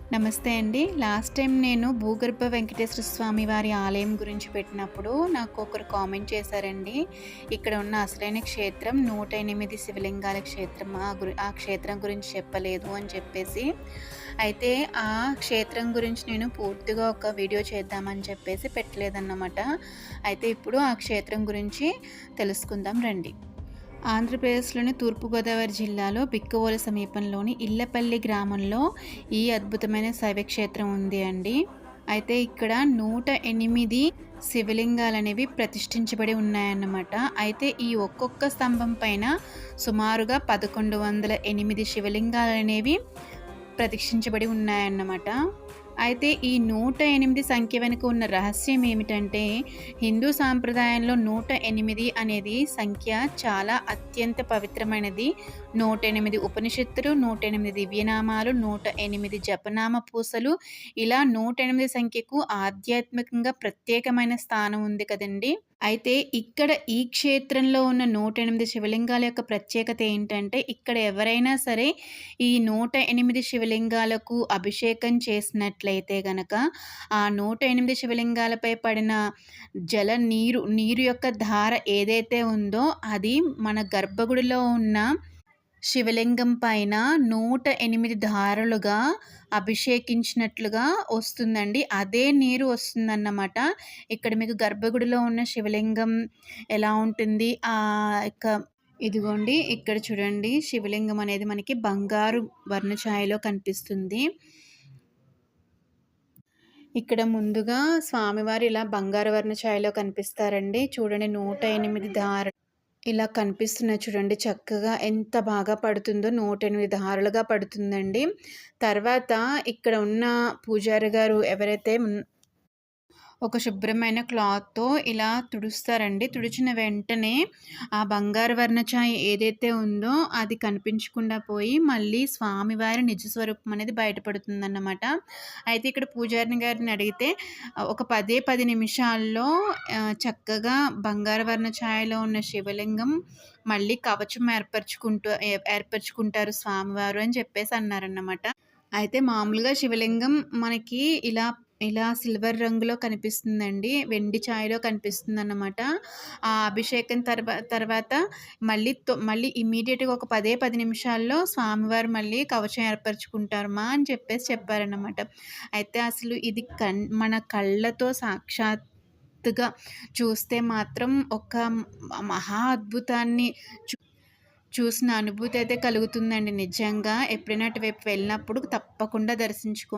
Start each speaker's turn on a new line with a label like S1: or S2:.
S1: నమస్తే అండి. Last time నేను భూగర్భ వెంకటేశ్వర స్వామి వారి ఆలయం గురించి పెట్టినప్పుడు నాకు ఒకరు కామెంట్ చేశారండి. ఇక్కడ ఉన్న అసలైన క్షేత్రం 108 శివలింగాల క్షేత్రం. ఆ క్షేత్రం గురించి చెప్పలేదు అని చెప్పేసి. అయితే ఆ క్షేత్రం గురించి నేను పూర్తిగా ఒక వీడియో చేద్దామని చెప్పేసి పెట్టలేదన్నమాట. అయితే ఇప్పుడు ఆ క్షేత్రం గురించి తెలుసుకుందాం రండి. ఆంధ్రప్రదేశ్‌లోని తూర్పుగోదావరి జిల్లాలో బిక్కవోలు సమీపంలోని ఇళ్లపల్లి గ్రామంలో ఈ అద్భుతమైన శైవక్షేత్రం ఉంది అండి. అయితే ఇక్కడ 108 శివలింగాలనేవి ప్రతిష్ఠించబడి ఉన్నాయన్నమాట. అయితే ఈ ఒక్కొక్క స్తంభం పైన సుమారుగా 1108 శివలింగాలనేవి ప్రతిష్ఠించబడి ఉన్నాయన్నమాట. అయితే ఈ 108 సంఖ్య వెనుక ఉన్న రహస్యం ఏమిటంటే, హిందూ సాంప్రదాయంలో 108 అనేది సంఖ్య చాలా అత్యంత పవిత్రమైనది. 108 ఉపనిషత్తులు, 108 దివ్యనామాలు, 108 జపనామ పూసలు, ఇలా 108 సంఖ్యకు ఆధ్యాత్మికంగా ప్రత్యేకమైన స్థానం ఉంది కదండీ! అయితే ఇక్కడ ఈ క్షేత్రంలో ఉన్న 108 శివలింగాల యొక్క ప్రత్యేకత ఏంటంటే, ఇక్కడ ఎవరైనా సరే ఈ 108 శివలింగాలకు అభిషేకం చేసినట్లయితే గనక, ఆ 108 శివలింగాలపై పడిన నీరు యొక్క ధార ఏదైతే ఉందో అది మన గర్భగుడిలో ఉన్న శివలింగం పైన 108 ధారలుగా అభిషేకించినట్లుగా వస్తుందండి. అదే నీరు వస్తుందన్నమాట. ఇక్కడ మీకు గర్భగుడిలో ఉన్న శివలింగం ఎలా ఉంటుంది, ఇదిగోండి ఇక్కడ చూడండి, శివలింగం అనేది మనకి బంగారు వర్ణఛాయలో కనిపిస్తుంది. ఇక్కడ ముందుగా స్వామివారు ఇలా బంగారు వర్ణఛాయలో కనిపిస్తారండి. చూడండి 108 ఇలా కనిపిస్తున్నాయి చూడండి, చక్కగా ఎంత బాగా పడుతుందో, 108 ధారలుగా పడుతుందండి. తర్వాత ఇక్కడ ఉన్న పూజారి గారు ఎవరైతే ఒక శుభ్రమైన క్లాత్‌తో ఇలా తుడుస్తారండి. తుడిచిన వెంటనే ఆ బంగారు వర్ణఛాయ ఏదైతే ఉందో అది కనిపించకుండా పోయి మళ్ళీ స్వామివారి నిజ స్వరూపం అనేది బయటపడుతుందన్నమాట. అయితే ఇక్కడ పూజారిని గారిని అడిగితే ఒక 10 నిమిషాల్లో చక్కగా బంగారు వర్ణఛాయలో ఉన్న శివలింగం మళ్ళీ కవచం ఏర్పరుచుకుంటారు స్వామివారు అని చెప్పేసి అన్నారన్నమాట. అయితే మామూలుగా శివలింగం మనకి ఇలా ఇలా సిల్వర్ రంగులో కనిపిస్తుందండి. వెండి ఛాయలో కనిపిస్తుందన్నమాట. ఆ అభిషేకం తర్వాత మళ్ళీ ఇమ్మీడియేట్‌గా ఒక 10 నిమిషాల్లో స్వామివారు మళ్ళీ కవచం ఏర్పరుచుకుంటారమ్మా అని చెప్పేసి చెప్పారన్నమాట. అయితే అసలు ఇది మన కళ్ళతో సాక్షాత్తుగా చూస్తే మాత్రం ఒక మహా అద్భుతాన్ని చూసిన అనుభూతి అయితే కలుగుతుందండి నిజంగా. ఎప్పుడైనా అటువైపు వెళ్ళినప్పుడు తప్పకుండా దర్శించుకోండి.